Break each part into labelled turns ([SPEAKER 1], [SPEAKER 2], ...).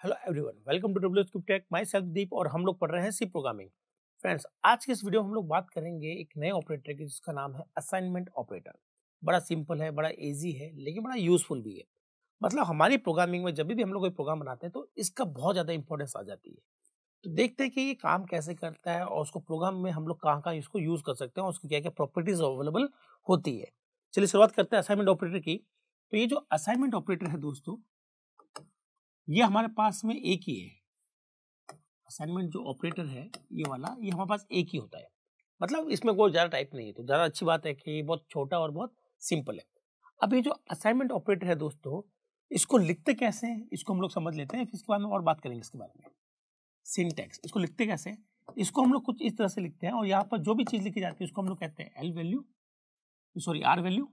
[SPEAKER 1] Hello everyone, welcome to W scoop tech. Myself Deep और हम लोग पढ़ रहे हैं सी प्रोग्रामिंग। फ्रेंड्स, आज के इस वीडियो में हम लोग बात करेंगे एक नए ऑपरेटर की जिसका नाम है असाइनमेंट ऑपरेटर। बड़ा सिंपल है, बड़ा इजी है, लेकिन बड़ा यूजफुल भी है। मतलब हमारी प्रोग्रामिंग में जब भी हम लोग कोई प्रोग्राम बनाते हैं तो इसका बहुत ज़्यादा इंपॉर्टेंस आ जाती है। तो देखते हैं कि ये काम कैसे करता है और उसको प्रोग्राम में हम लोग कहाँ कहाँ इसको यूज़ कर सकते हैं और उसकी क्या क्या प्रॉपर्टीज अवेलेबल होती है। चलिए शुरुआत करते हैं असाइनमेंट ऑपरेटर की। तो ये जो असाइनमेंट ऑपरेटर है दोस्तों, ये हमारे पास में एक ही है। असाइनमेंट जो ऑपरेटर है ये वाला, ये हमारे पास एक ही होता है। मतलब इसमें कोई ज़्यादा टाइप नहीं है, तो ज़्यादा अच्छी बात है कि ये बहुत छोटा और बहुत सिंपल है। अब ये जो असाइनमेंट ऑपरेटर है दोस्तों, इसको लिखते कैसे हैं इसको हम लोग समझ लेते हैं, फिर इसके बाद में और बात करेंगे इसके बारे में। सिंटैक्स, इसको लिखते कैसे हैं? इसको हम लोग कुछ इस तरह से लिखते हैं और यहाँ पर जो भी चीज़ लिखी जाती है उसको हम लोग कहते हैं L value, sorry R value.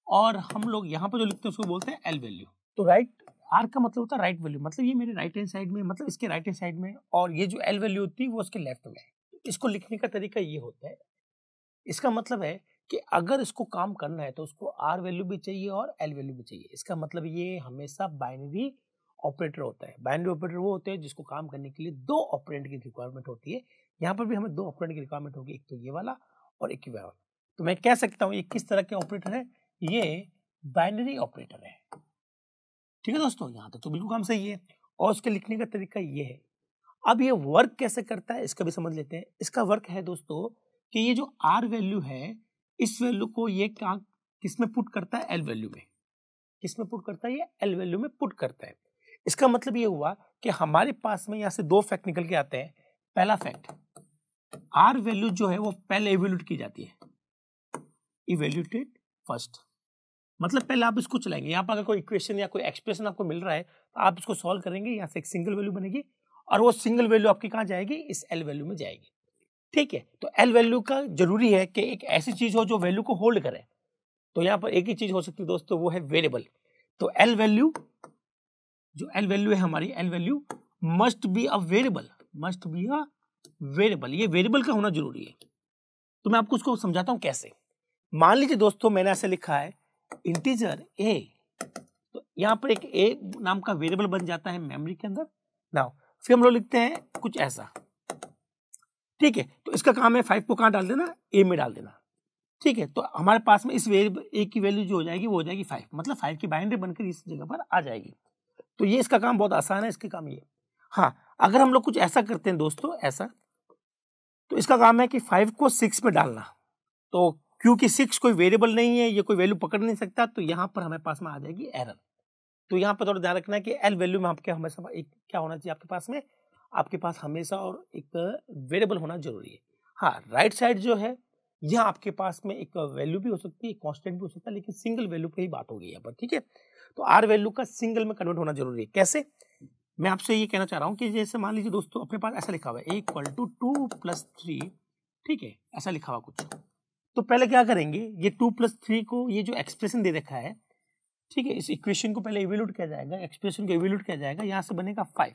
[SPEAKER 1] और हम लोग यहाँ पर जो लिखते हैं उसको बोलते हैं एल वैल्यू। तो राइट, आर का मतलब होता है राइट वैल्यू, मतलब ये मेरे राइट हैंड साइड में, मतलब इसके राइट हैंड साइड में, और ये जो एल वैल्यू होती है वो उसके लेफ्ट में है। इसको लिखने का तरीका ये होता है। इसका मतलब है कि अगर इसको काम करना है तो उसको आर वैल्यू भी चाहिए और एल वैल्यू भी चाहिए। इसका मतलब ये हमेशा बाइनरी ऑपरेटर होता है। बाइनरी ऑपरेटर वो होते हैं जिसको काम करने के लिए दो ऑपरेंड की रिक्वायरमेंट होती है। यहाँ पर भी हमें दो ऑपरेंड की रिक्वायरमेंट होगी, एक तो ये वाला और एक ये वाला। तो मैं कह सकता हूँ ये किस तरह के ऑपरेटर है, ये बाइनरी ऑपरेटर है। ठीक है दोस्तों, यहाँ तक तो बिल्कुल काम सही है और उसके लिखने का तरीका ये है। अब ये वर्क कैसे करता है इसका भी समझ लेते हैं। इसका वर्क है दोस्तों कि ये जो आर वैल्यू है, इस वैल्यू को ये क्या किसमें पुट करता है, एल वैल्यू में। किसमें पुट करता है, ये एल वैल्यू में पुट करता है। इसका मतलब ये हुआ कि हमारे पास में यहाँ से दो फैक्ट निकल के आते हैं। पहला फैक्ट, आर वैल्यू जो है वो पहले इवेल्यूट की जाती है, इवेल्यूटेड फर्स्ट। मतलब पहले आप इसको चलाएंगे। यहाँ पर अगर कोई इक्वेशन या कोई एक्सप्रेशन आपको मिल रहा है तो आप इसको सॉल्व करेंगे, यहाँ से एक सिंगल वैल्यू बनेगी और वो सिंगल वैल्यू आपकी कहाँ जाएगी, इस एल वैल्यू में जाएगी। ठीक है, तो एल वैल्यू का जरूरी है कि एक ऐसी चीज हो जो वैल्यू को होल्ड करे। तो यहाँ पर एक ही चीज हो सकती है दोस्तों, वो है वेरिएबल। तो एल वैल्यू, जो एल वैल्यू है हमारी, L value must be a variable, must be a variable. ये वेरिएबल का होना जरूरी है। तो मैं आपको उसको समझाता हूँ कैसे। मान लीजिए दोस्तों मैंने ऐसे लिखा है इंटीजर ए, तो यहाँ पर एक ए नाम का वेरिएबल बन जाता है मेमोरी के अंदर। नाउ फिर हम लोग लिखते हैं कुछ ऐसा। ठीक है, तो इसका काम है 5 को कहाँ डाल देना, ए में डाल देना। ठीक है, तो हमारे पास में इस वेरिएबल ए की वैल्यू जो हो जाएगी वो हो जाएगी 5, मतलब 5 की बाइनरी बनकर इस जगह पर आ जाएगी। तो ये इसका काम बहुत आसान है, इसके काम ये। हाँ, अगर हम लोग कुछ ऐसा करते हैं दोस्तों, ऐसा, तो इसका काम है कि 5 को 6 में डालना। तो क्योंकि 6 कोई वेरिएबल नहीं है, ये कोई वैल्यू पकड़ नहीं सकता, तो यहाँ पर हमारे पास में आ जाएगी एरर। तो यहाँ पर थोड़ा ध्यान रखना है कि एल वैल्यू में आपके हमेशा एक क्या होना चाहिए आपके पास में, आपके पास हमेशा और एक वेरिएबल होना जरूरी है। हाँ, राइट साइड जो है यहाँ आपके पास में एक वैल्यू भी हो सकती है, कॉन्स्टेंट भी हो सकता है, लेकिन सिंगल वैल्यू पे ही बात होगी यहाँ पर। ठीक है, तो आर वैल्यू का सिंगल में कन्वर्ट होना जरूरी है। कैसे, मैं आपसे ये कहना चाह रहा हूँ कि जैसे मान लीजिए दोस्तों अपने पास ऐसा लिखा हुआ है इक्वल टू 2 + 3। ठीक है, ऐसा लिखा हुआ कुछ। तो पहले क्या करेंगे, ये 2 + 3 को, ये जो एक्सप्रेशन दे रखा है, ठीक है, इस इक्वेशन को पहले इवेल्यूट किया जाएगा, एक्सप्रेशन को इवेल्यूट किया जाएगा, यहाँ से बनेगा 5।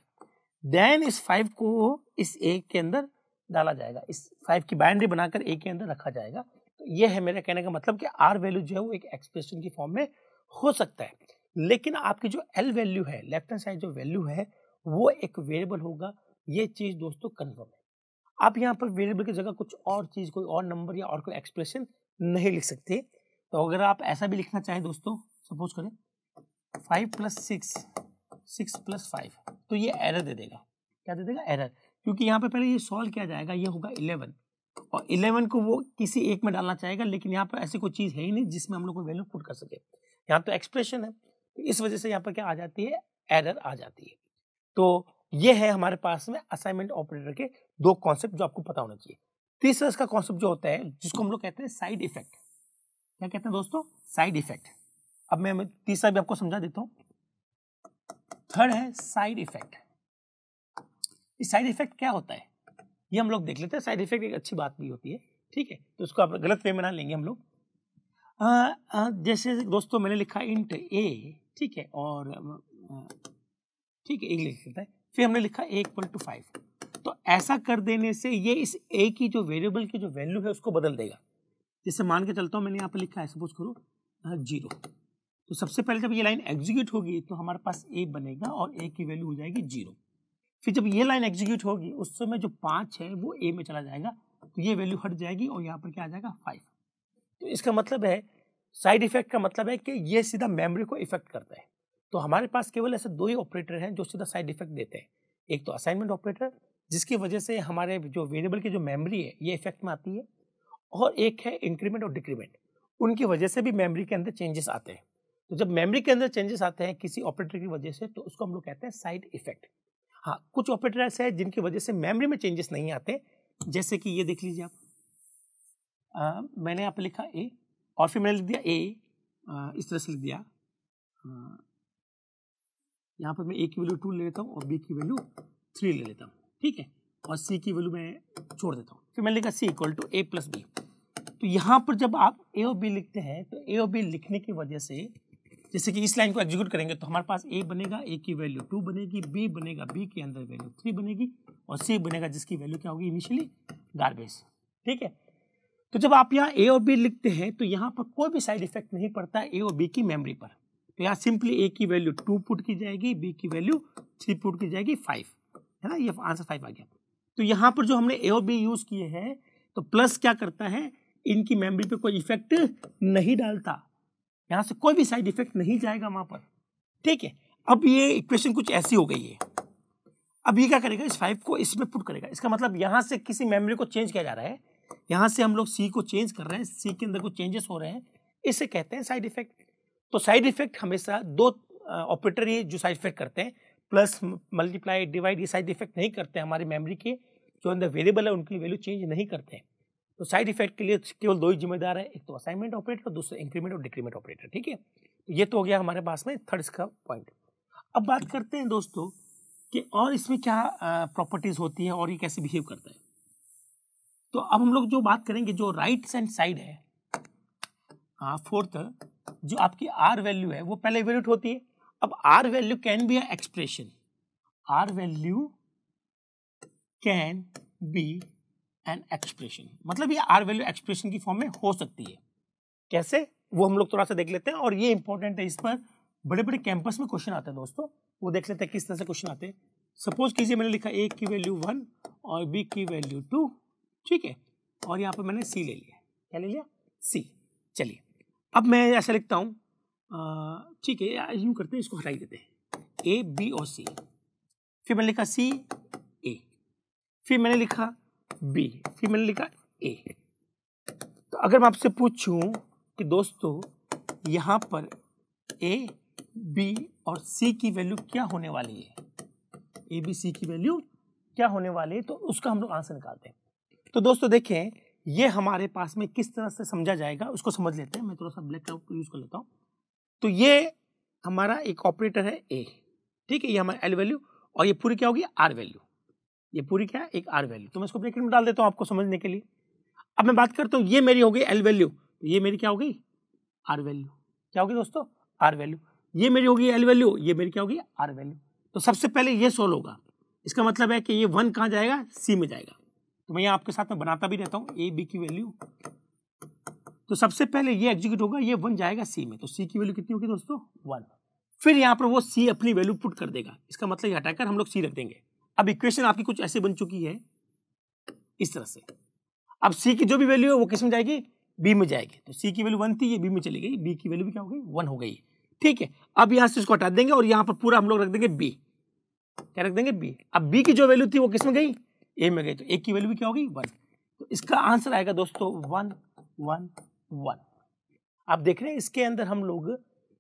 [SPEAKER 1] देन इस 5 को इस ए के अंदर डाला जाएगा, इस 5 की बाइनरी बनाकर ए के अंदर रखा जाएगा। तो ये है मेरे कहने का मतलब कि आर वैल्यू जो है वो एक एक्सप्रेशन की फॉर्म में हो सकता है, लेकिन आपकी जो एल वैल्यू है, लेफ्ट हैंड साइड जो वैल्यू है, वो एक वेरिएबल होगा। ये चीज दोस्तों कन्फर्म है। आप यहाँ पर वेरिएबल की जगह कुछ और चीज, कोई और नंबर या और कोई एक्सप्रेशन नहीं लिख सकते। तो अगर आप ऐसा भी लिखना चाहें दोस्तों, सपोज करें 5 + 6, 6 + 5, तो ये एरर दे देगा। क्या दे देगा, एरर। क्योंकि यहाँ पे पहले ये सॉल्व किया जाएगा, ये होगा 11 और 11 को वो किसी एक में डालना चाहेगा, लेकिन यहाँ पर ऐसी कोई चीज है ही नहीं जिसमें हम लोग कोई वैल्यू पुट कर सके। यहाँ तो एक्सप्रेशन है, तो इस वजह से यहाँ पर क्या आ जाती है, एरर आ जाती है। तो ये है हमारे पास में असाइनमेंट ऑपरेटर के दो कॉन्सेप्ट जो आपको पता होना चाहिए। तीसरा इसका कॉन्सेप्ट जो होता है, जिसको हम लोग कहते हैं साइड इफेक्ट। क्या कहते हैं दोस्तों, साइड इफेक्ट। अब मैं तीसरा भी आपको समझा देता हूं। थर्ड है साइड इफेक्ट। इस साइड इफेक्ट क्या होता है ये हम लोग देख लेते हैं। साइड इफेक्ट एक अच्छी बात भी होती है, ठीक है, तो उसको आप गलत वे में ना लेंगे हम लोग। जैसे दोस्तों मैंने लिखा इंट ए, ठीक है, और ठीक है, एक लिख लेता है, फिर हमने लिखा a = 5। तो ऐसा कर देने से ये इस a की जो वेरिएबल की जो वैल्यू है उसको बदल देगा। जैसे मान के चलता हूँ, मैंने यहाँ पे लिखा है, सपोज करो 0, तो सबसे पहले जब ये लाइन एग्जीक्यूट होगी तो हमारे पास ए बनेगा और ए की वैल्यू हो जाएगी 0। फिर जब ये लाइन एग्जीक्यूट होगी उस समय जो 5 है वो ए में चला जाएगा, तो ये वैल्यू हट जाएगी और यहाँ पर क्या आ जाएगा 5। तो इसका मतलब है साइड इफेक्ट का मतलब है कि ये सीधा मेमोरी को इफेक्ट करता है। तो हमारे पास केवल ऐसे 2 ही ऑपरेटर हैं जो सीधा साइड इफेक्ट देते हैं। एक तो असाइनमेंट ऑपरेटर जिसकी वजह से हमारे जो वेरिएबल की जो मेमोरी है ये इफेक्ट में आती है, और एक है इंक्रीमेंट और डिक्रीमेंट, उनकी वजह से भी मेमोरी के अंदर चेंजेस आते हैं। तो जब मेमोरी के अंदर चेंजेस आते हैं किसी ऑपरेटर की वजह से तो उसको हम लोग कहते हैं साइड इफेक्ट। हाँ, कुछ ऑपरेटर ऐसे हैं जिनकी वजह से मेमोरी में चेंजेस नहीं आते, जैसे कि ये देख लीजिए आप, मैंने यहाँ पे लिखा ए और फिर मैंने लिख दिया ए, इस तरह से लिख दिया। यहाँ पर मैं ए की वैल्यू 2 ले लेता हूँ और बी की वैल्यू 3 ले लेता हूँ, ठीक है, और सी की वैल्यू मैं छोड़ देता हूँ। फिर मैंने लिखा C equal to A plus B. तो यहाँ पर जब आप ए और बी लिखते हैं तो ए और बी लिखने की वजह से जैसे कि इस लाइन को एग्जीक्यूट करेंगे तो हमारे पास ए बनेगा, ए की वैल्यू 2 बनेगी, बी बनेगा, बी के अंदर वैल्यू 3 बनेगी, और सी बनेगा जिसकी वैल्यू क्या होगी इनिशियली गार्बेज, ठीक है। तो जब आप यहाँ ए और बी लिखते हैं तो यहाँ पर कोई भी साइड इफेक्ट नहीं पड़ता है ए और बी की मेमोरी पर। तो यहाँ सिंपली ए की वैल्यू 2 पुट की जाएगी, बी की वैल्यू 3 पुट की जाएगी, 5, है ना, ये आंसर 5 आ गया। तो यहाँ पर जो हमने ए और बी यूज किए हैं तो प्लस क्या करता है, इनकी मेमोरी पे कोई इफेक्ट नहीं डालता, यहाँ से कोई भी साइड इफेक्ट नहीं जाएगा वहां पर, ठीक है। अब ये इक्वेशन कुछ ऐसी हो गई है। अब ये क्या करेगा, इस 5 को इसमें पुट करेगा। इसका मतलब यहाँ से किसी मेमोरी को चेंज किया जा रहा है, यहाँ से हम लोग सी को चेंज कर रहे हैं, सी के अंदर कुछ चेंजेस हो रहे हैं, इसे कहते हैं साइड इफेक्ट। तो साइड इफेक्ट हमेशा 2 ऑपरेटर ये जो साइड इफेक्ट करते हैं, प्लस, मल्टीप्लाई, डिवाइड, ये साइड इफेक्ट नहीं करते हैं। हमारी मेमोरी के जो अंदर वेरिएबल है उनकी वैल्यू चेंज नहीं करते हैं। तो साइड इफेक्ट के लिए केवल 2 ही जिम्मेदार है, एक तो असाइनमेंट ऑपरेटर, दूसरा इंक्रीमेंट और डिक्रीमेंट ऑपरेटर, ठीक है। तो ये तो हो गया हमारे पास में थर्ड इसका पॉइंट। अब बात करते हैं दोस्तों कि और इसमें क्या प्रॉपर्टीज होती है और ये कैसे बिहेव करता है। तो अब हम लोग जो बात करेंगे, जो राइट हैंड साइड है, फोर्थ, जो आपकी आर वैल्यू है वो पहले इवैल्यूएट होती है। अब R value can be expression, R value can be an expression, मतलब ये आर वैल्यू एक्सप्रेशन की फॉर्म में हो सकती है। कैसे, वो हम लोग थोड़ा सा देख लेते हैं, और ये इंपॉर्टेंट है, इस पर बड़े बड़े कैंपस में क्वेश्चन आते हैं दोस्तों, वो देख लेते हैं किस तरह से क्वेश्चन आते हैं। सपोज कीजिए मैंने लिखा ए की वैल्यू 1 और बी की वैल्यू 2, ठीक है, और यहाँ पर मैंने सी ले लिया। क्या ले लिया, सी। चलिए अब मैं ऐसा लिखता हूँ, ठीक है, यूँ करते हैं, इसको हटा ही देते हैं, ए बी और सी। फिर मैंने लिखा सी ए, फिर मैंने लिखा बी, फिर मैंने लिखा ए। तो अगर मैं आपसे पूछूं कि दोस्तों यहाँ पर ए बी और सी की वैल्यू क्या होने वाली है, ए बी सी की वैल्यू क्या होने वाली है, तो उसका हम लोग आंसर निकालते हैं। तो दोस्तों देखें, ये हमारे पास में किस तरह से समझा जाएगा उसको समझ लेते हैं। मैं थोड़ा सा ब्लैक आउट यूज कर लेता हूँ। तो ये हमारा एक ऑपरेटर है ए, ठीक है, ये हमारा एल वैल्यू, और ये पूरी क्या होगी, आर वैल्यू। ये पूरी क्या है, एक आर वैल्यू। तो मैं इसको ब्रैकेट में डाल देता हूँ आपको समझने के लिए। अब मैं बात करता हूँ, ये मेरी हो गई एल वैल्यू, तो ये मेरी क्या हो गई, आर वैल्यू। क्या होगी दोस्तों, आर वैल्यू। ये मेरी होगी एल वैल्यू, ये मेरी क्या होगी, आर वैल्यू। तो सबसे पहले ये सोल्व होगा। इसका मतलब है कि ये 1 कहाँ जाएगा, सी में जाएगा। तो मैं यहाँ आपके साथ में बनाता भी रहता हूँ, ए बी की वैल्यू। तो सबसे पहले ये एग्जीक्यूट होगा, ये 1 जाएगा सी में, तो सी की वैल्यू कितनी होगी दोस्तों, 1। फिर यहाँ पर वो सी अपनी वैल्यू पुट कर देगा। इसका मतलब ये हटाकर हम लोग सी रख देंगे। अब इक्वेशन आपकी कुछ ऐसे बन चुकी है इस तरह से। अब सी की जो भी वैल्यू है वो किस में जाएगी, बी में जाएगी। तो सी की वैल्यू 1 थी, ये बी में चली गई, बी की वैल्यू भी क्या हो गई, 1 हो गई, ठीक है। अब यहाँ से इसको हटा देंगे और यहाँ पर पूरा हम लोग रख देंगे बी। क्या रख देंगे, बी। अब बी की जो वैल्यू थी वो किस में गई, ए में गई, तो ए की वैल्यू भी क्या होगी, 1। तो इसका आंसर आएगा दोस्तों 1 1 1। आप देख रहे हैं इसके अंदर हम लोग,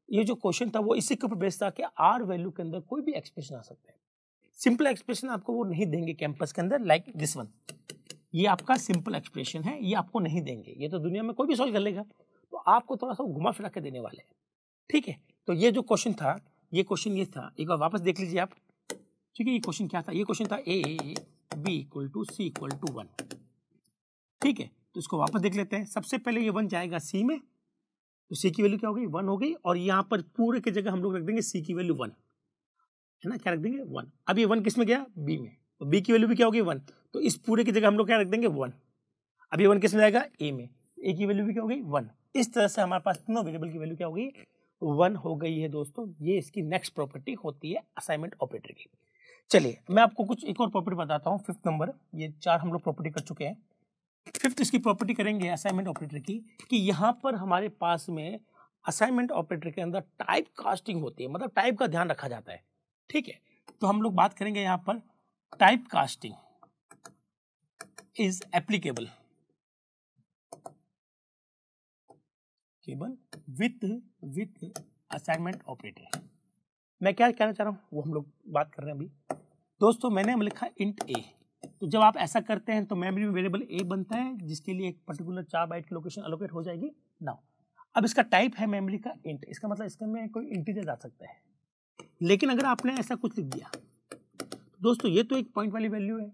[SPEAKER 1] ये जो क्वेश्चन था वो इसी के ऊपर बेस्ड था कि आर वैल्यू के अंदर कोई भी एक्सप्रेशन आ सकता है। सिंपल एक्सप्रेशन आपको वो नहीं देंगे कैंपस के अंदर, लाइक दिस वन। ये आपका सिंपल एक्सप्रेशन है, ये आपको नहीं देंगे। ये तो दुनिया में कोई भी सॉल्व कर लेगा, तो आपको थोड़ा सा घुमा फिरा के देने वाले हैं, ठीक है। तो ये जो क्वेश्चन था, ये क्वेश्चन ये था, एक बार वापस देख लीजिए आप, ठीक है। ये क्वेश्चन क्या था, ये क्वेश्चन था A B equal to C equal to 1, ठीक है। तो इसको वापस देख लेते हैं। सबसे पहले ये 1 जाएगा सी में, तो सी की वैल्यू क्या हो गई, 1 हो गई, और यहाँ पर पूरे की जगह हम लोग रख देंगे सी की वैल्यू 1, है ना, क्या रख देंगे 1। अब ये 1 किस में गया, बी में, तो बी की वैल्यू भी क्या होगी 1, तो इस पूरे की जगह हम लोग क्या रख देंगे 1। अब ये 1 किस में जाएगा, ए में, ए की वैल्यू भी क्या होगी 1। इस तरह से हमारे पास तीनों वेरिएबल की वैल्यू क्या होगी 1 हो गई है दोस्तों। ये इसकी नेक्स्ट प्रॉपर्टी होती है असाइनमेंट ऑपरेटर की। चलिए मैं आपको कुछ एक और प्रॉपर्टी बताता हूँ। 5th नंबर, ये 4 हम लोग प्रॉपर्टी कर चुके हैं। 5th इसकी प्रॉपर्टी करेंगे असाइनमेंट ऑपरेटर की, कि यहाँ पर हमारे पास में असाइनमेंट ऑपरेटर के अंदर टाइप कास्टिंग होती है, मतलब टाइप का ध्यान रखा जाता है। ठीक है, तो हम लोग बात करेंगे यहाँ पर type casting is applicable with assignment operator. मैं क्या कहना चाह रहा हूँ वो हम लोग बात कर रहे हैं अभी। दोस्तों मैंने लिखा इंट ए, तो जब आप ऐसा करते हैं तो मेमोरी में वेरिएबल ए बनता है, जिसके लिए एक पर्टिकुलर 4 बाइट की लोकेशन एलोकेट हो जाएगी। नाउ अब इसका टाइप है मेमोरी का इंट, इसका मतलब इसके में कोई इंटीजर जा सकता है। लेकिन अगर आपने ऐसा कुछ लिख दिया दोस्तों, ये तो एक पॉइंट वाली वैल्यू है,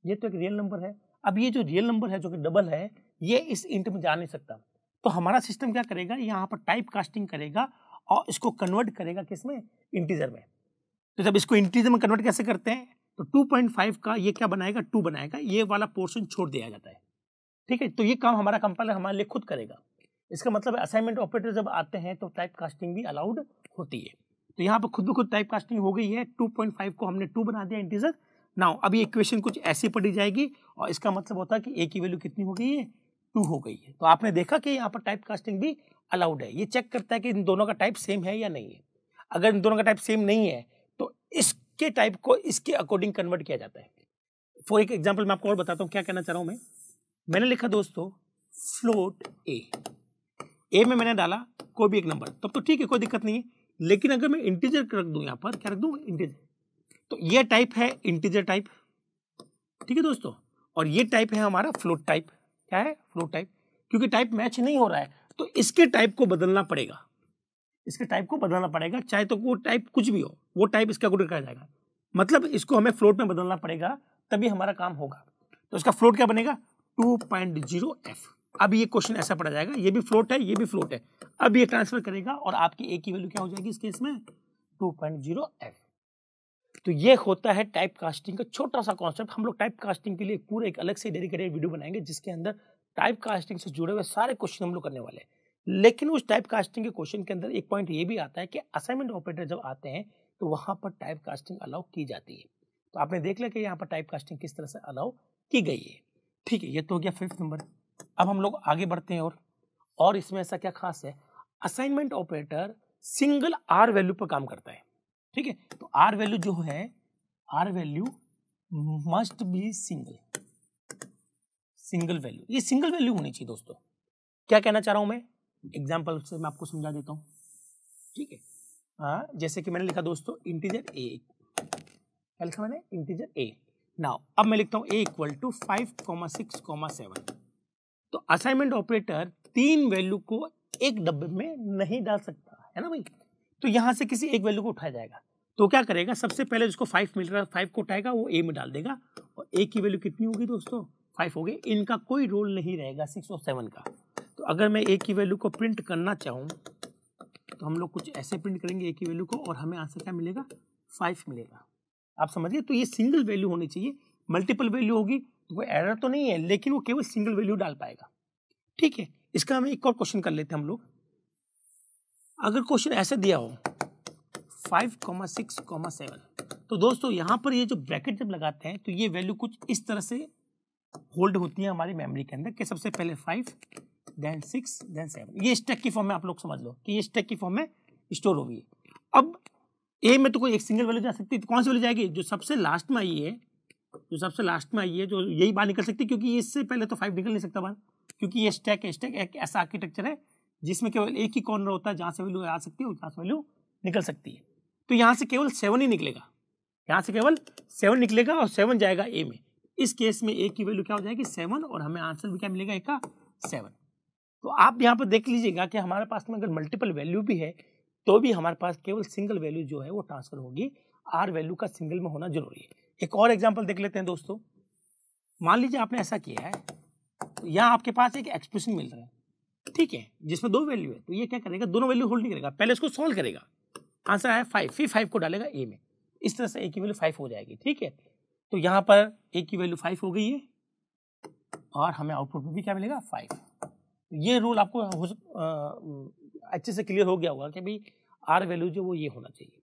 [SPEAKER 1] ये तो एक रियल नंबर है। अब ये जो रियल नंबर है जो कि डबल है, ये इस इंट में जा नहीं सकता। तो हमारा सिस्टम क्या करेगा, यहाँ पर टाइप कास्टिंग करेगा और इसको कन्वर्ट करेगा किसमें, इंटीजर में। तो जब इसको इंटीजर में कन्वर्ट कैसे करते हैं, तो 2.5 का ये क्या बनाएगा, 2 बनाएगा, ये वाला पोर्शन छोड़ दिया जाता है। ठीक है, तो ये काम हमारा कंपाइलर हमारे लिए खुद करेगा। इसका मतलब असाइनमेंट ऑपरेटर जब आते हैं तो टाइप कास्टिंग भी अलाउड होती है। तो यहाँ पर खुद ब खुद टाइप कास्टिंग हो गई है। 2.5 को हमने 2 बना दिया इंटीजर। नाउ अब ये इक्वेशन कुछ ऐसी पढ़ी जाएगी और इसका मतलब होता है कि ए की वैल्यू कितनी हो गई है, 2 हो गई है। तो आपने देखा कि यहाँ पर टाइप कास्टिंग भी अलाउड है। ये चेक करता है कि इन दोनों का टाइप सेम है या नहीं है। अगर इन दोनों का टाइप सेम नहीं है तो इसके टाइप को इसके अकॉर्डिंग कन्वर्ट किया जाता है। फॉर एक एग्जाम्पल मैं आपको और बताता हूँ क्या कहना चाह रहा हूँ। मैंने लिखा दोस्तों फ्लोट ए में मैंने डाला कोई भी एक नंबर, तब तो ठीक है, कोई दिक्कत नहीं है। लेकिन अगर मैं इंटीजर रख दूं, यहाँ पर क्या रख दूं, इंटीजर, तो ये टाइप है इंटीजर टाइप। ठीक है दोस्तों, और ये टाइप है हमारा फ्लोट टाइप। क्या है, फ्लोट टाइप। क्योंकि टाइप मैच नहीं हो रहा है तो इसके टाइप को बदलना पड़ेगा, इसके टाइप को बदलना पड़ेगा, चाहे तो वो टाइप कुछ भी हो, वो टाइप इसका अकॉर्डिंग करा जाएगा। मतलब इसको हमें फ्लोट में बदलना पड़ेगा, तभी हमारा काम होगा। तो इसका फ्लोट क्या बनेगा, 2.0f। अब ये क्वेश्चन ऐसा पढ़ा जाएगा, ये भी फ्लोट है, ये भी फ्लोट है। अब ये ट्रांसफर करेगा और आपकी ए की वैल्यू क्या हो जाएगी इस केस में, 2.0f। तो ये होता है टाइप कास्टिंग का छोटा सा कॉन्सेप्ट। हम लोग टाइप कास्टिंग के लिए पूरे एक अलग से डेडिकेटेड वीडियो बनाएंगे, जिसके अंदर टाइप कास्टिंग से जुड़े हुए सारे क्वेश्चन हम लोग करने वाले हैं। लेकिन उस टाइप कास्टिंग के क्वेश्चन के अंदर एक पॉइंट ये भी आता है कि असाइनमेंट ऑपरेटर जब आते हैं तो वहां पर टाइप कास्टिंग अलाउ की जाती है। तो आपने देख लिया कि यहाँ पर टाइप कास्टिंग किस तरह से अलाउ की गई है। ठीक है, ये तो हो गया 5th नंबर। अब हम लोग आगे बढ़ते हैं और इसमें ऐसा क्या खास है, assignment operator single R value पर काम करता है। ठीक है, तो आर वैल्यू जो है, R value must be single value. ये सिंगल वैल्यू होनी चाहिए दोस्तों। क्या कहना चाह रहा हूं मैं, एग्जांपल से मैं आपको समझा देता हूं। ठीक है, हाँ, जैसे कि मैंने लिखा दोस्तों इंटीजर ए, क्या लिखा मैंने, इंटीजर ए। नाउ अब मैं लिखता हूं a इक्वल टू 5,6,7। तो असाइनमेंट ऑपरेटर 3 वैल्यू को एक डब्बे में नहीं डाल सकता है ना भाई। तो यहां से किसी एक वैल्यू को उठाया जाएगा। तो क्या करेगा, सबसे पहले जिसको 5 मिल रहा है 5 को उठाएगा, वो a में डाल देगा। और a की वैल्यू कितनी होगी दोस्तों, 5 हो गई। इनका कोई रोल नहीं रहेगा 6 और 7 का। तो अगर मैं a की वैल्यू को प्रिंट करना चाहूँ तो हम लोग कुछ ऐसे प्रिंट करेंगे a की वैल्यू को, और हमें आंसर क्या मिलेगा, 5 मिलेगा। आप समझिए, तो ये सिंगल वैल्यू होनी चाहिए। मल्टीपल वैल्यू होगी तो कोई एरर तो नहीं है, लेकिन वो केवल सिंगल वैल्यू डाल पाएगा। ठीक है, इसका हम एक और क्वेश्चन कर लेते हैं हम लोग। अगर क्वेश्चन ऐसे दिया हो 5,6,7, तो दोस्तों यहाँ पर ये जो ब्रैकेट जब लगाते हैं तो ये वैल्यू कुछ इस तरह से होल्ड होती है हमारी मेमोरी के अंदर, कि सबसे पहले 5 देन 6 देन 7। ये स्टैक की फॉर्म में आप लोग समझ लो कि ये स्टैक की फॉर्म में स्टोर होगी। अब ए में तो कोई एक सिंगल वैल्यू जा सकती है, तो कौन सी वैल्यू जाएगी, जो सबसे लास्ट में आई है, जो सबसे लास्ट में आई है, जो यही बाहर निकल सकती है, क्योंकि इससे पहले तो 5 निकल नहीं सकता बाहर, क्योंकि ये स्टैक है। स्टैक एक ऐसा आर्किटेक्चर है जिसमें केवल एक ही कॉर्नर होता है जहां से वैल्यू आ सकती है और जहां से वैल्यू निकल सकती है। तो यहाँ से केवल 7 ही निकलेगा, यहाँ से केवल 7 निकलेगा और 7 जाएगा ए में। इस केस में ए की वैल्यू क्या हो जाएगी, 7, और हमें आंसर भी क्या मिलेगा, ए का 7। तो आप यहाँ पर देख लीजिएगा कि हमारे पास में अगर मल्टीपल वैल्यू भी है तो भी हमारे पास केवल सिंगल वैल्यू जो है वो ट्रांसफर होगी। आर वैल्यू का सिंगल में होना जरूरी है। एक और एग्जांपल देख लेते हैं दोस्तों। मान लीजिए आपने ऐसा किया है, तो यहाँ आपके पास एक एक्सप्रेशन मिल रहा है, ठीक है, जिसमें 2 वैल्यू है। तो ये क्या करेगा, दोनों वैल्यू होल्ड नहीं करेगा, पहले इसको सॉल्व करेगा। आंसर आया 5, फिर 5 को डालेगा ए में। इस तरह से ए की वैल्यू 5 हो जाएगी। ठीक है, तो यहाँ पर ए की वैल्यू 5 हो गई है और हमें आउटपुट में भी क्या मिलेगा, 5। ये रूल आपको अच्छे से क्लियर हो गया होगा कि भाई आर वैल्यू जो वो ये होना चाहिए।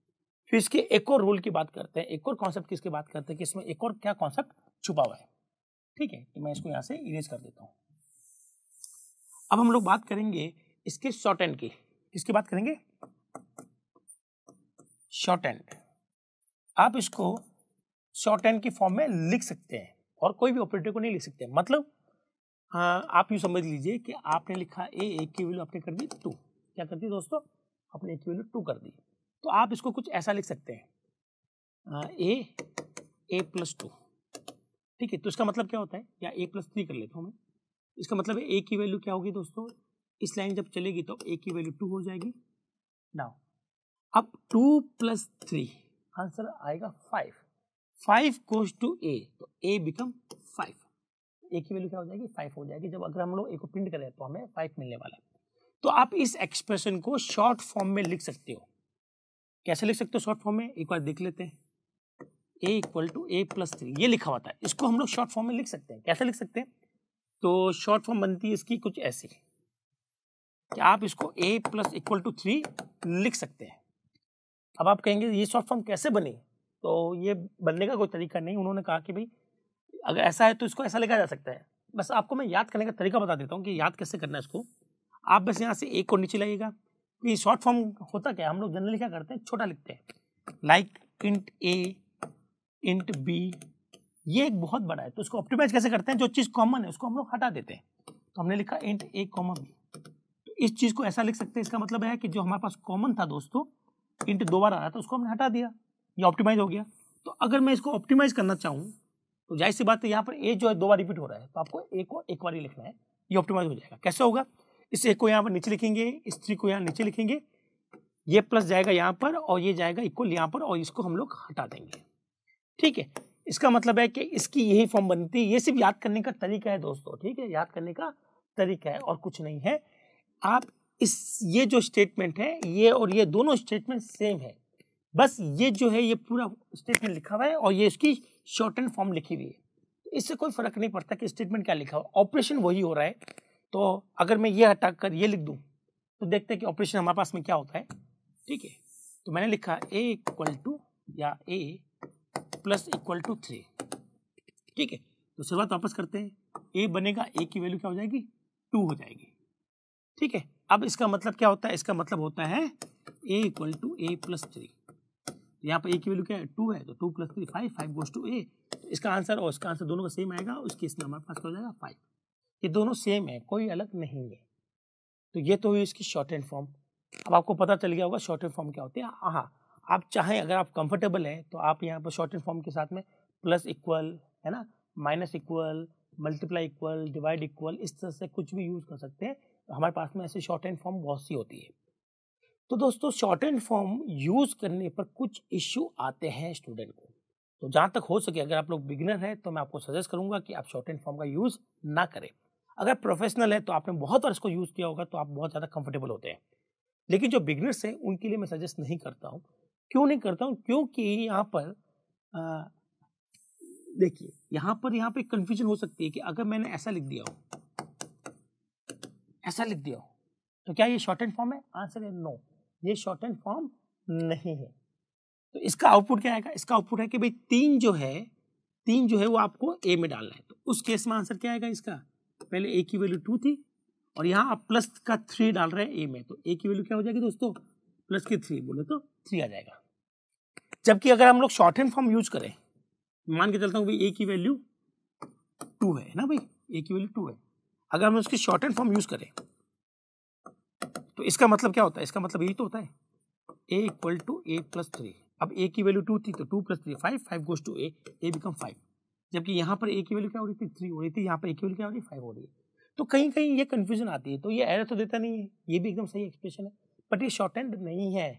[SPEAKER 1] फिर इसके एक और रूल की बात करते हैं, एक और कॉन्सेप्ट किसकी बात करते हैं कि इसमें एक और क्या कॉन्सेप्ट छुपा हुआ है। ठीक है, तो मैं इसको यहाँ से इरेज कर देता हूँ। अब हम लोग बात करेंगे इसके शॉर्ट हैंड की। किसकी बात करेंगे? Short hand. आप इसको शॉर्ट हैंड की फॉर्म में लिख सकते हैं और कोई भी ऑपरेटर को नहीं लिख सकते। मतलब आप यूँ समझ लीजिए कि आपने लिखा ए की वैल्यू आपने कर दी 2। क्या कर दी दोस्तों? आपने ए की वैल्यू 2 कर दी। तो आप इसको कुछ ऐसा लिख सकते हैं, ए प्लस 2। ठीक है, तो इसका मतलब क्या होता है, या ए प्लस 3 कर लेता हूँ मैं। इसका मतलब है ए की वैल्यू क्या होगी दोस्तों, इस लाइन जब चलेगी तो ए की वैल्यू 2 हो जाएगी। नाउ अब 2 प्लस 3 आंसर आएगा 5। 5 गोज टू ए, तो ए बिकम 5। ए की वैल्यू क्या हो जाएगी? 5 हो जाएगी। जब अगर हम लोग ए को प्रिंट करें तो हमें 5 मिलने वाला है। तो आप इस एक्सप्रेशन को शॉर्ट फॉर्म में लिख सकते हो। कैसे लिख सकते हो शॉर्ट फॉर्म में? एक बार देख लेते हैं। A equal to A plus 3 ये लिखा होता है, इसको हम लोग शॉर्ट फॉर्म में लिख सकते हैं। कैसे लिख सकते हैं? तो शॉर्ट फॉर्म बनती है इसकी कुछ ऐसी कि आप इसको ए प्लस इक्वल टू 3 लिख सकते हैं। अब आप कहेंगे ये शॉर्ट फॉर्म कैसे बनी? तो ये बनने का कोई तरीका नहीं। उन्होंने कहा कि भाई अगर ऐसा है तो इसको ऐसा लिखा जा सकता है। बस आपको मैं याद करने का तरीका बता देता हूँ कि याद कैसे करना है इसको। आप बस यहाँ से ए को नीचे लाइएगा। ये शॉर्ट फॉर्म होता क्या, हम लोग जनरली क्या करते हैं, छोटा लिखते हैं, लाइक इंट ए, इंट बी। ये एक बहुत बड़ा है, तो इसको ऑप्टिमाइज कैसे करते हैं, जो चीज़ कॉमन है उसको हम लोग हटा देते हैं। तो हमने लिखा इंट ए कॉमा बी। तो इस चीज़ को ऐसा लिख सकते हैं, इसका मतलब है कि जो हमारे पास कॉमन था दोस्तों, इंट 2 बार आ रहा था, उसको हमने हटा दिया, ये ऑप्टिमाइज हो गया। तो अगर मैं इसको ऑप्टिमाइज करना चाहूँ तो जाहिर सी बात है यहाँ पर ए जो है 2 बार रिपीट हो रहा है, तो आपको ए को एक बार ही लिखना है, ये ऑप्टिमाइज हो जाएगा। कैसे होगा? इस ए को यहाँ पर नीचे लिखेंगे, इस 3 को यहाँ नीचे लिखेंगे, ये प्लस जाएगा यहाँ पर और ये जाएगा इक्वल यहाँ पर, और इसको हम लोग हटा देंगे। ठीक है, इसका मतलब है कि इसकी यही फॉर्म बनती है। ये सिर्फ याद करने का तरीका है दोस्तों। ठीक है, याद करने का तरीका है और कुछ नहीं है। आप ये जो स्टेटमेंट है, ये और ये दोनों स्टेटमेंट सेम है, बस ये जो है ये पूरा स्टेटमेंट लिखा हुआ है और ये इसकी शॉर्ट हैंड फॉर्म लिखी हुई है। इससे कोई फर्क नहीं पड़ता कि स्टेटमेंट क्या लिखा हुआ, ऑपरेशन वही हो रहा है। तो अगर मैं ये हटाकर ये लिख दूं तो देखते हैं कि ऑपरेशन हमारे पास में क्या होता है। ठीक है, तो मैंने लिखा ए इक्वल टू या ए प्लस इक्वल टू 3। ठीक है, तो शुरुआत वापस करते हैं। ए बनेगा, ए की वैल्यू क्या हो जाएगी? 2 हो जाएगी। ठीक है, अब इसका मतलब क्या होता है? इसका मतलब होता है A equal to A plus 3। यहाँ पर ए की वैल्यू क्या है? 2 है, तो 2 प्लस 3 5, 5 गोज टू ए। तो इसका आंसर और इसका आंसर दोनों का सेम आएगा, उस केस में हमारे पास क्या हो जाएगा? 5। ये दोनों सेम है, कोई अलग नहीं है। तो ये तो हुई इसकी शॉर्ट हैंड फॉर्म। अब आपको पता चल गया होगा शॉर्ट हैंड फॉर्म क्या होती है। हाँ, आप चाहें, अगर आप कंफर्टेबल हैं तो आप यहाँ पर शॉर्ट हैंड फॉर्म के साथ में प्लस इक्वल है ना, minus equal, multiply equal, divide equal, इस तरह से कुछ भी यूज़ कर सकते हैं। तो हमारे पास में ऐसे शॉर्ट हैंड फॉर्म बहुत सी होती है। तो दोस्तों शॉर्ट हैंड फॉर्म यूज़ करने पर कुछ इश्यू आते हैं स्टूडेंट को। तो जहाँ तक हो सके, अगर आप लोग बिगिनर हैं तो मैं आपको सजेस्ट करूँगा कि आप शॉर्ट हैंड फॉर्म का यूज़ ना करें। अगर प्रोफेशनल है तो आपने बहुत बार इसको यूज़ किया होगा तो आप बहुत ज़्यादा कंफर्टेबल होते हैं। लेकिन जो बिगिनर्स हैं उनके लिए मैं सजेस्ट नहीं करता हूँ। क्यों नहीं करता हूँ? क्योंकि यहाँ पर देखिए, यहाँ पे कंफ्यूजन हो सकती है कि अगर मैंने ऐसा लिख दिया हो, ऐसा लिख दिया हो, तो क्या ये शॉर्ट हैंड फॉर्म है? आंसर है नो, ये शॉर्ट हैंड फॉर्म नहीं है। तो इसका आउटपुट क्या आएगा? इसका आउटपुट है कि भाई 3 जो है वो आपको ए में डालना है। तो उस केस में आंसर क्या आएगा इसका? पहले ए की वैल्यू 2 थी और यहाँ आप प्लस का 3 डाल रहे हैं ए में, तो ए की वैल्यू क्या हो जाएगी दोस्तों? प्लस की 3 बोले तो 3 आ जाएगा। जबकि अगर हम लोग शॉर्ट हैंड फॉर्म यूज करें, मान के चलता हूँ भाई ए की वैल्यू 2 है ना, भाई ए की वैल्यू 2 है, अगर हम उसकी शॉर्ट हैंड फॉर्म यूज करें तो इसका मतलब क्या होता है? इसका मतलब यही तो होता है A equal to A plus 3। अब ए की वैल्यू 2 थी तो 2 plus 3 5, 5 goes to A become 5। जबकि यहाँ पर ए की वैल्यू क्या हो रही थी? 3 हो रही थी, यहाँ पर ए की वैल्यू क्या हो रही है? 5 हो रही है। तो कहीं कहीं ये कंफ्यूजन आती है। तो ये एरर तो देता नहीं है, ये भी एकदम सही एक्सप्रेशन है, बट ये शॉर्ट हैंड नहीं है,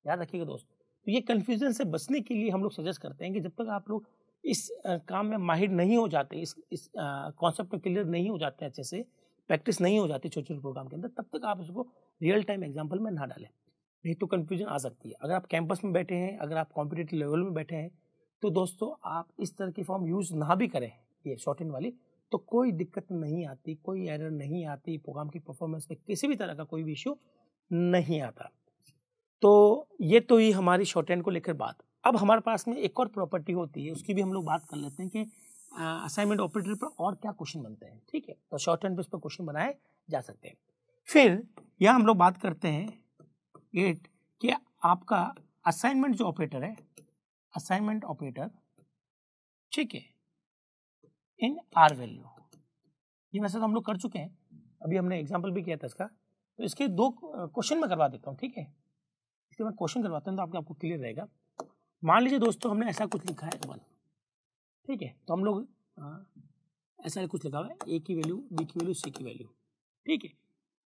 [SPEAKER 1] याद रखिएगा दोस्त। तो ये कंफ्यूजन से बचने के लिए हम लोग सजेस्ट करते हैं कि जब तक आप लोग इस काम में माहिर नहीं हो जाते, इस कॉन्सेप्ट में क्लियर नहीं हो जाते, अच्छे से प्रैक्टिस नहीं हो जाती छोटे छोटे प्रोग्राम के अंदर, तब तक आप इसको रियल टाइम एग्जाम्पल में ना डालें, नहीं तो कंफ्यूजन आ सकती है। अगर आप कैंपस में बैठे हैं, अगर आप कॉम्पिटिटिव लेवल में बैठे हैं, तो दोस्तों आप इस तरह की फॉर्म यूज ना भी करें, ये शॉर्ट हैंड वाली, तो कोई दिक्कत नहीं आती, कोई एरर नहीं आती, प्रोग्राम की परफॉर्मेंस में किसी भी तरह का कोई भी इश्यू नहीं आता। तो ये तो ही हमारी शॉर्ट हैंड को लेकर बात। अब हमारे पास में एक और प्रॉपर्टी होती है, उसकी भी हम लोग बात कर लेते हैं कि असाइनमेंट ऑपरेटर पर और क्या क्वेश्चन बनते हैं। ठीक है, तो शॉर्ट हैंड पे इस पर क्वेश्चन बनाए जा सकते हैं। फिर यहाँ हम लोग बात करते हैं 8 कि आपका असाइनमेंट जो ऑपरेटर है, असाइनमेंट ऑपरेटर, ठीक है, इन आर वैल्यू, ये वैसे तो हम लोग कर चुके हैं, अभी हमने एग्जाम्पल भी किया था इसका। तो इसके 2 क्वेश्चन मैं करवा देता हूँ। ठीक है, इसके मैं क्वेश्चन करवाता हूँ तो आपको क्लियर रहेगा। मान लीजिए दोस्तों हमने ऐसा कुछ लिखा है 1, ठीक है, तो हम लोग ऐसा कुछ लिखा हुआ है, ए की वैल्यू, बी की वैल्यू, सी की वैल्यू। ठीक है,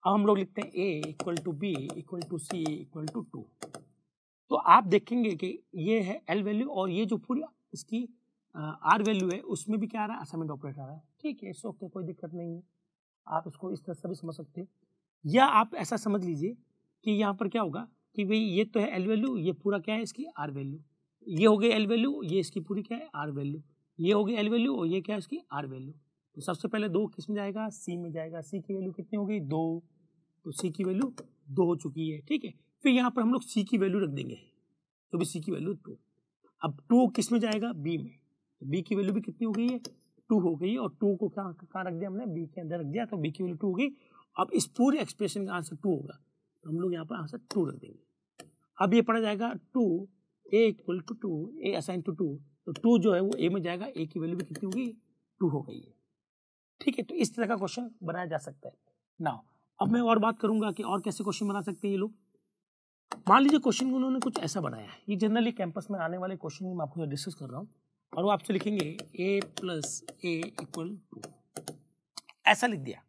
[SPEAKER 1] अब हम लोग लिखते हैं A equal to B equal to C equal to 2। तो आप देखेंगे कि ये है एल वैल्यू और ये जो पूरी इसकी आर वैल्यू है उसमें भी क्या आ रहा है, असाइनमेंट ऑपरेटर आ रहा है। ठीक है, इट्स ओके, कोई दिक्कत नहीं है, आप इसको इस तरह से भी समझ सकते हैं। या आप ऐसा समझ लीजिए कि यहाँ पर क्या होगा कि भाई ये तो है एल वैल्यू, ये पूरा क्या है इसकी आर वैल्यू, ये हो गई एल वैल्यू, ये इसकी पूरी क्या है आर वैल्यू, ये हो गई एल वैल्यू और ये क्या है इसकी आर वैल्यू। तो सबसे पहले 2 किस में जाएगा, सी में जाएगा। सी की वैल्यू कितनी हो गई, 2, तो सी की वैल्यू 2 हो चुकी है। ठीक है, फिर यहाँ पर हम लोग सी की वैल्यू रख देंगे, तो भी सी की वैल्यू 2। अब 2 किस में जाएगा, बी में, तो बी की वैल्यू भी कितनी हो गई है, 2 हो गई, और 2 को कहाँ रख दिया हमने, बी के अंदर रख दिया, तो बी की वैल्यू 2 हो गई। अब इस पूरे एक्सप्रेशन का आंसर 2 होगा, तो हम लोग यहाँ पर आंसर 2 रख देंगे। अब ये पड़ा जाएगा 2 A equal to 2, A assign to 2, तो 2 जो है वो ए में जाएगा, ए की वैल्यू भी कितनी होगी, 2 हो गई है। ठीक है, तो इस तरह का क्वेश्चन बनाया जा सकता है। नाउ अब मैं और बात करूंगा कि और कैसे क्वेश्चन बना सकते हैं ये लोग। मान लीजिए क्वेश्चन को उन्होंने कुछ ऐसा बनाया है, ये जनरली कैंपस में आने वाले क्वेश्चन मैं आपको डिस्कस कर रहा हूँ, और वो आपसे लिखेंगे a प्लस ए इक्वल 2, ऐसा लिख दिया,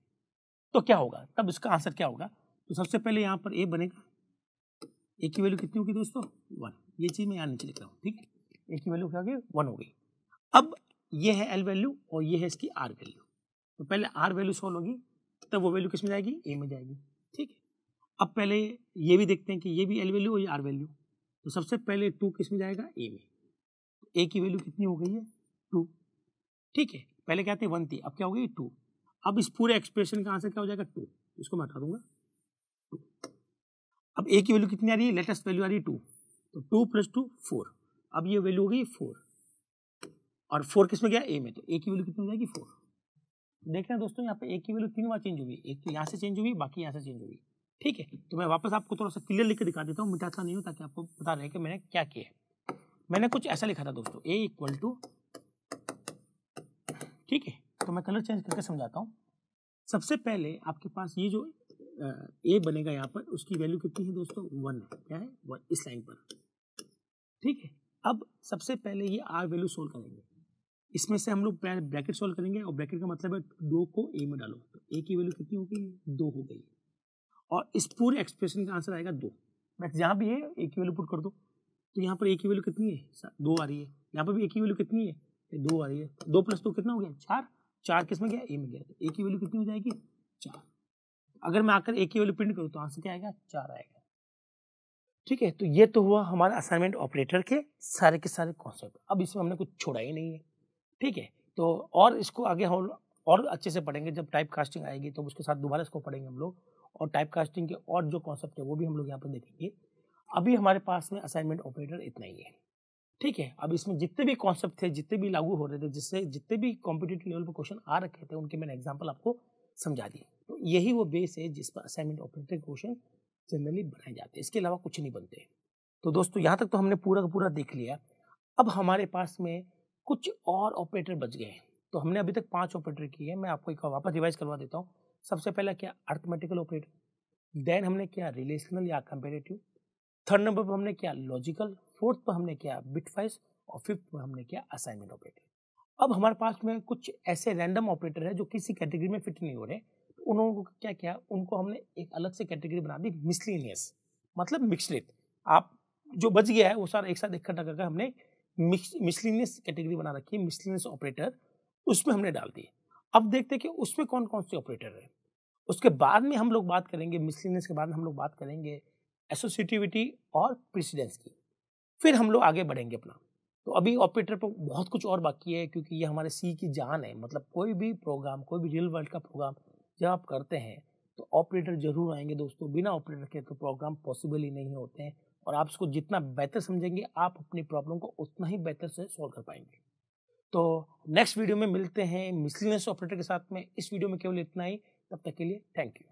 [SPEAKER 1] तो क्या होगा, तब इसका आंसर क्या होगा। तो सबसे पहले यहाँ पर a बनेगा, a की वैल्यू कितनी होगी दोस्तों, 1, ये चीज मैं यहाँ नीचे लिख रहा हूँ। ठीक है, a की वैल्यू क्या होगी, 1 हो गई। अब ये है l वैल्यू और ये है इसकी r वैल्यू, तो पहले r वैल्यू सॉल्व होगी, तब वो वैल्यू किस में जाएगी, a में जाएगी। ठीक है, अब पहले ये भी देखते हैं कि ये भी एल वैल्यू और ये आर वैल्यू, तो सबसे पहले 2 किस में जाएगा, ए में, ए की वैल्यू कितनी हो गई है, 2। ठीक है, पहले क्या थे 1 थी, अब क्या हो गई 2। अब इस पूरे एक्सप्रेशन का आंसर क्या हो जाएगा, 2, इसको मैं हटा दूंगा 2। अब ए की वैल्यू कितनी आ रही है, लेटेस्ट वैल्यू आ रही है 2, तो 2 प्लस 2 4, अब ये वैल्यू हो गई 4, और 4 किस में गया, ए में, तो ए की वैल्यू कितनी हो जाएगी 4। देख रहे हैं दोस्तों, यहाँ पे ए की वैल्यू 3 बार चेंज हुई, एक तो यहाँ से चेंज हुई, बाकी यहाँ से चेंज हुई। ठीक है, तो मैं वापस आपको थोड़ा सा क्लियर लिख के दिखा देता हूँ, मिटाता नहीं हूँ, ताकि आपको पता रहे कि मैंने क्या किया। मैंने कुछ ऐसा लिखा था दोस्तों, a इक्वल टू, ठीक है, तो मैं कलर चेंज करके समझाता हूँ। सबसे पहले आपके पास ये जो a बनेगा यहाँ पर, उसकी वैल्यू कितनी है दोस्तों, 1 है, क्या है 1 इस लाइन पर। ठीक है, अब सबसे पहले ये r वैल्यू सोल्व करेंगे, इसमें से हम लोग ब्रैकेट सोल्व करेंगे, और ब्रैकेट का मतलब है 2 को a में डालो, तो a की वैल्यू कितनी हो गई, 2 हो गई, और इस पूरे एक्सप्रेशन का आंसर आएगा 2। मैं जहाँ भी है a की वैल्यू पुट कर दो, तो यहाँ पर a की वैल्यू कितनी है, 2 आ रही है, यहाँ पर भी a की वैल्यू कितनी है, 2 आ रही है, 2 प्लस 2 कितना हो गया, 4, 4 किस में गया, a में गया, तो a की वैल्यू कितनी हो जाएगी, 4। अगर मैं आकर a की वैल्यू प्रिंट करूँ तो आंसर क्या आएगा, 4 आएगा। ठीक है, तो ये तो हुआ हमारा असाइनमेंट ऑपरेटर के सारे कॉन्सेप्ट। अब इसमें हमने कुछ छोड़ा ही नहीं है। ठीक है, तो और इसको आगे हम और अच्छे से पढ़ेंगे, जब टाइप कास्टिंग आएगी तो उसके साथ दोबारा इसको पढ़ेंगे हम लोग, और टाइप कास्टिंग के और जो कॉन्सेप्ट है वो भी हम लोग यहाँ पर देखेंगे। अभी हमारे पास में असाइनमेंट ऑपरेटर इतना ही है। ठीक है, अब इसमें जितने भी कॉन्सेप्ट थे, जितने भी लागू हो रहे थे, जिससे जितने भी कॉम्पिटिटिव लेवल पर क्वेश्चन आ रखे थे, उनके मैंने एग्जाम्पल आपको समझा दिए। तो यही वो बेस है जिस पर असाइनमेंट ऑपरेटर क्वेश्चन जनरली बनाए जाते हैं, इसके अलावा कुछ नहीं बनते। तो दोस्तों यहाँ तक तो हमने पूरा का पूरा देख लिया। अब हमारे पास में कुछ और ऑपरेटर बच गए हैं। तो हमने अभी तक 5 ऑपरेटर किए हैं, मैं आपको एक वापस रिवाइज करवा देता हूँ। सबसे पहला क्या, अर्थमेटिकल ऑपरेटर, देन हमने किया रिलेशनल या कंपेरेटिव, थर्ड नंबर पर हमने किया लॉजिकल, फोर्थ पर हमने किया बिटवाइज, और फिफ्थ पर हमने किया असाइनमेंट ऑपरेटर। अब हमारे पास में कुछ ऐसे रैंडम ऑपरेटर है जो किसी कैटेगरी में फिट नहीं हो रहे, तो उन्होंने क्या किया, उनको हमने एक अलग से कैटेगरी बना दी, मिसलिनियस, मतलब मिक्सड। आप जो बच गया है वो सारा एक साथ इकट्ठा करके हमने मिसलिनियस कैटेगरी बना रखी है, मिसलिनियस ऑपरेटर, उसमें हमने डाल दिए। अब देखते हैं कि उसमें कौन कौन से ऑपरेटर है। उसके बाद में हम लोग बात करेंगे, मिसलिनियस के बाद हम लोग बात करेंगे एसोसिएटिविटी और प्रेसिडेंस की, फिर हम लोग आगे बढ़ेंगे अपना। तो अभी ऑपरेटर पर बहुत कुछ और बाकी है, क्योंकि ये हमारे सी की जान है। मतलब कोई भी प्रोग्राम, कोई भी रियल वर्ल्ड का प्रोग्राम जब आप करते हैं तो ऑपरेटर जरूर आएंगे दोस्तों। बिना ऑपरेटर के तो प्रोग्राम पॉसिबल ही नहीं होते हैं, और आप इसको जितना बेहतर समझेंगे आप अपनी प्रॉब्लम को उतना ही बेहतर से सॉल्व कर पाएंगे। तो नेक्स्ट वीडियो में मिलते हैं मिसलेनियस ऑपरेटर के साथ में। इस वीडियो में केवल इतना ही, तब तक के लिए थैंक यू।